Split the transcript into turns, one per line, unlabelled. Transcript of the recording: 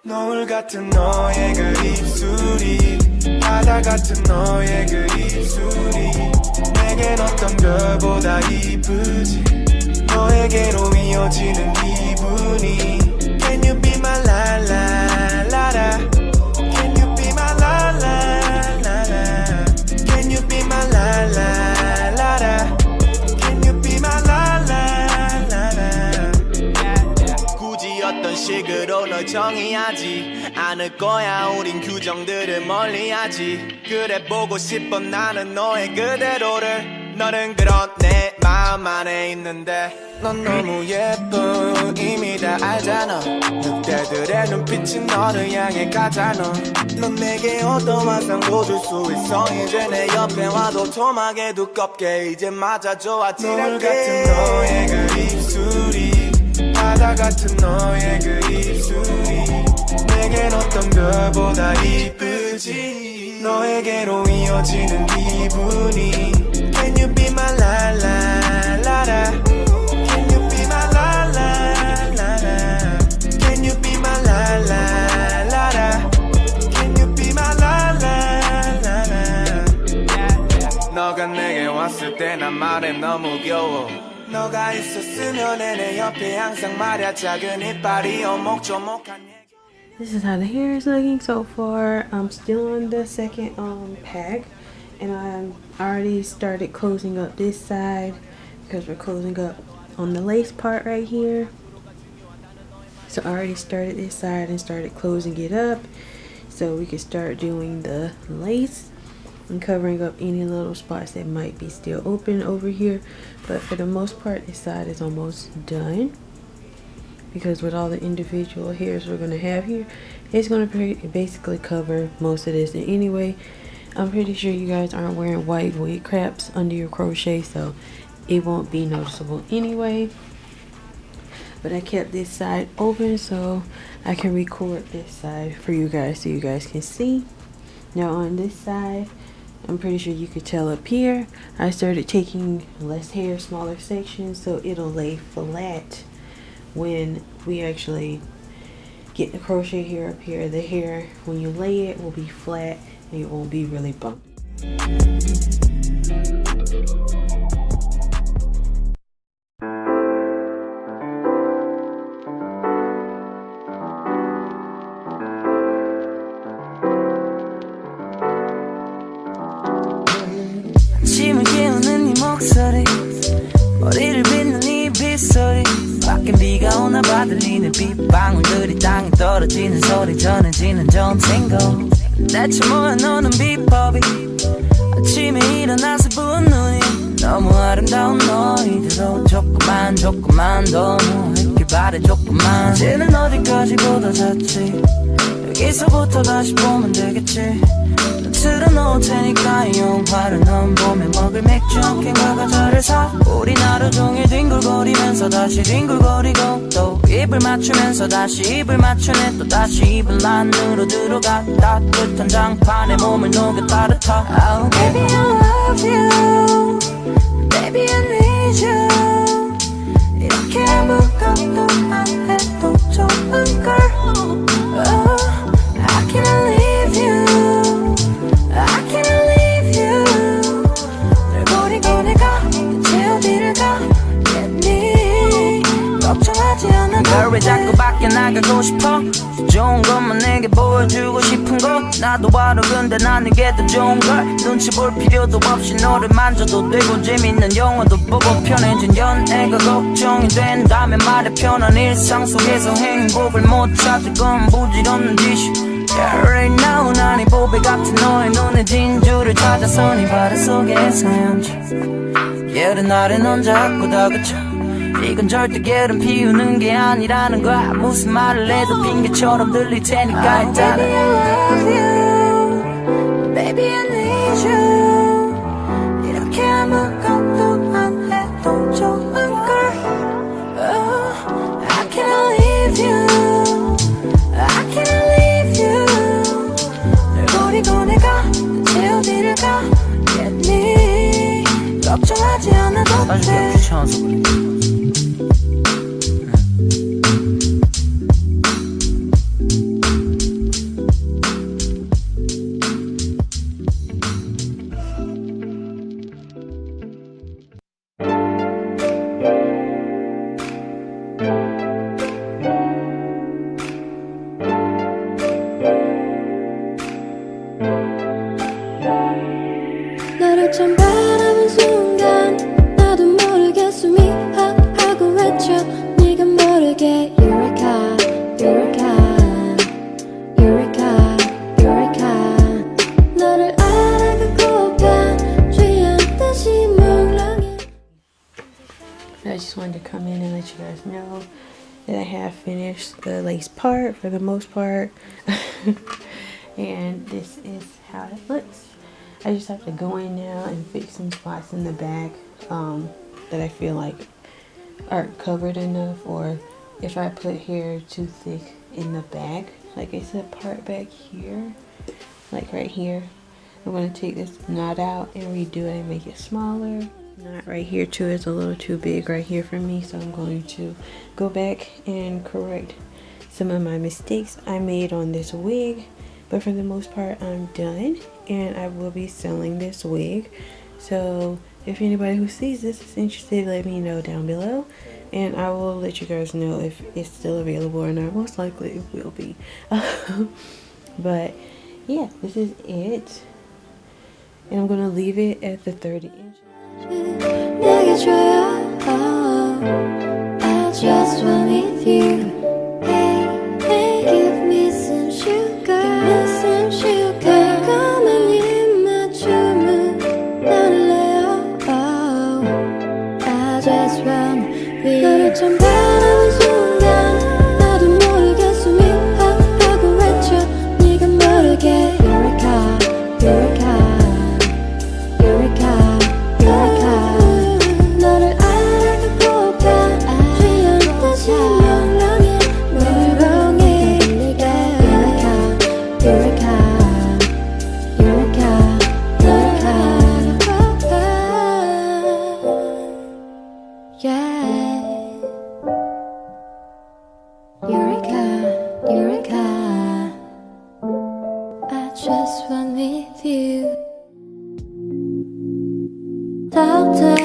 노을 같은 너의 그 입술이 바다 같은 너의 그 입술이 내겐 어떤 별보다 이쁘지 너에게로 이어지는 기분이 Can you be my la la la la Can you be my la la la la Can you be my la la la la Can you be my la la la la 굳이 어떤 식으로 널 정의하지 않을 거야 우린 규정들을 멀리하지 그래 보고 싶어 나는 너의 그대로를 너는 그런 내 마음 안에 있는데 넌 너무 예뻐 이미 다 알잖아 늑대들의 눈빛이 너를 향해 가잖아 넌 내게 어떤 환상도 줄 수 있어 이제 내 옆에 와도 토막에 두껍게 이제 맞아줘 노을 같은 너의 그 입술이 바다 같은 너의 그 입술이 내겐 어떤 별보다 이쁘지 너에게로 이어지는 기분이 Can you be my la la la la Can you be my la la la la Can you be my la la la la Can you be my la la la la 너가 내게 왔을 때 난 말해 너무 귀여워 너가 있었으면 내 옆에 항상 말야 작은 이빨이 오목조목한
This is how the hair is looking so far. I'm still on the second pack and I'm already started closing up this side because we're closing up on the lace part right here. So I already started this side and started closing it up so we can start doing the lace and covering up any little spots that might be still open over here, but for the most part this side is almost done because with all the individual hairs we're going to have here, it's going to basically cover most of this. And anyway, I'm pretty sure you guys aren't wearing white wig caps under your crochet, so it won't be noticeable anyway. But I kept this side open so I can record this side for you guys so you guys can see. Now on this side, I'm pretty sure you could tell up here, I started taking less hair, smaller sections, so it'll lay flat when we actually get the crochet hair up here. The hair, when you lay it, will be flat and it won't be really bumpy.
아침을 깨우는 네 목소리 머리를 빗는 네 빗소리 밖엔 비가 오나 봐 들리는 빗방울들이 땅에 떨어지는 소리 전해지는 점생고 대체 뭐야 너는 비법이 아침에 일어나서 부은 눈이 너무 아름다운 너희들로 조금만 더 누워있길 바래 조금만 이제는 어디까지 보다 잤지 여기서부터 다시 보면 되겠지 틀어놓을 테니까 이 영화를 넌 봄에 먹을 맥주 한 캔과 과자를 사 우린 하루 종일 뒹굴거리면서 다시 뒹굴거리고 또 입을 맞추면서 다시 입을 맞추네 또 다시 입을 안으로 들어가 따뜻한 장판에 몸을 녹여 따뜻하 oh, Baby I love you Baby I need you 이렇게 아무것도 안 해도 좋은 걸 oh, I can't leave you I can't leave you 널 버리고 내가 대체 어디를 가겠니 걱정하지 않아도 널 왜 자꾸 밖에 나가고 싶어 좋은 것만 내게 보여주고 싶은 거 나도 바로 근데 난 이게 더 좋은 걸 눈치 볼 필요도 없이 너를 만져도 되고 재밌는 영화도 보고 편해진 연애가 걱정이 된다면 말해 편한 일상 속에서 행복을 못 찾을 건 부질없는 짓이 Yeah, right now 난 이 보배 같은 너의 눈에 진주를 찾아서 네 바다 속에 헤엄쳐 예른 날에 넌 자꾸 다그쳐 이건 절대 게으름 피우는 게 아니라는 거야 무슨 말을 해도 핑계처럼 들릴 테니까 일단 Baby I love you Baby I need you 이렇게 아무것도 안 해도 좋은 걸 oh, I can't leave you I can't leave you 널 버리고 내가 대체 어디를 가겠니 걱정하지 않아도 돼. 사실 귀찮아서 그래.
너를 처음 바라본 순간 나도 모르게 숨이 헉하고 외쳐 네가 모르게 Eureka, Eureka, Eureka, Eureka 너를 알아가고가 취한 듯이 몽롱해.
I just wanted to come in and let you guys know that I have finished the lace part for the most part. And this is how it looks. I just have to go in now and fix some spots in the back that I feel like aren't covered enough, or if I put hair too thick in the back, like I said, part back here, like right here. I'm going to take this knot out and redo it and make it smaller. Knot right here too is a little too big right here for me, so I'm going to go back and correct some of my mistakes I made on this wig. But for the most part, I'm done, and I will be selling this wig. So if anybody who sees this is interested, let me know down below, and I will let you guys know if it's still available or not. Most likely it will be. But yeah, this is it, and I'm gonna leave it at the 30 inch.
내게 줘요. I just want with you. Hey, hey, give me some sugar. Give me some sugar. 달콤한 입맞춤은 날래요. I just want with you. 너를 처음 바라본 순간 나도 모르게 숨이 헉하고 외쳐 네가 모르게 Eureka, Eureka, Eureka. 너를 알아가고가 취한 듯이 몽롱해 몽롱해 Eureka, Eureka, Eureka, Eureka. Yeah. Eureka, Eureka. I just want with you. Doctor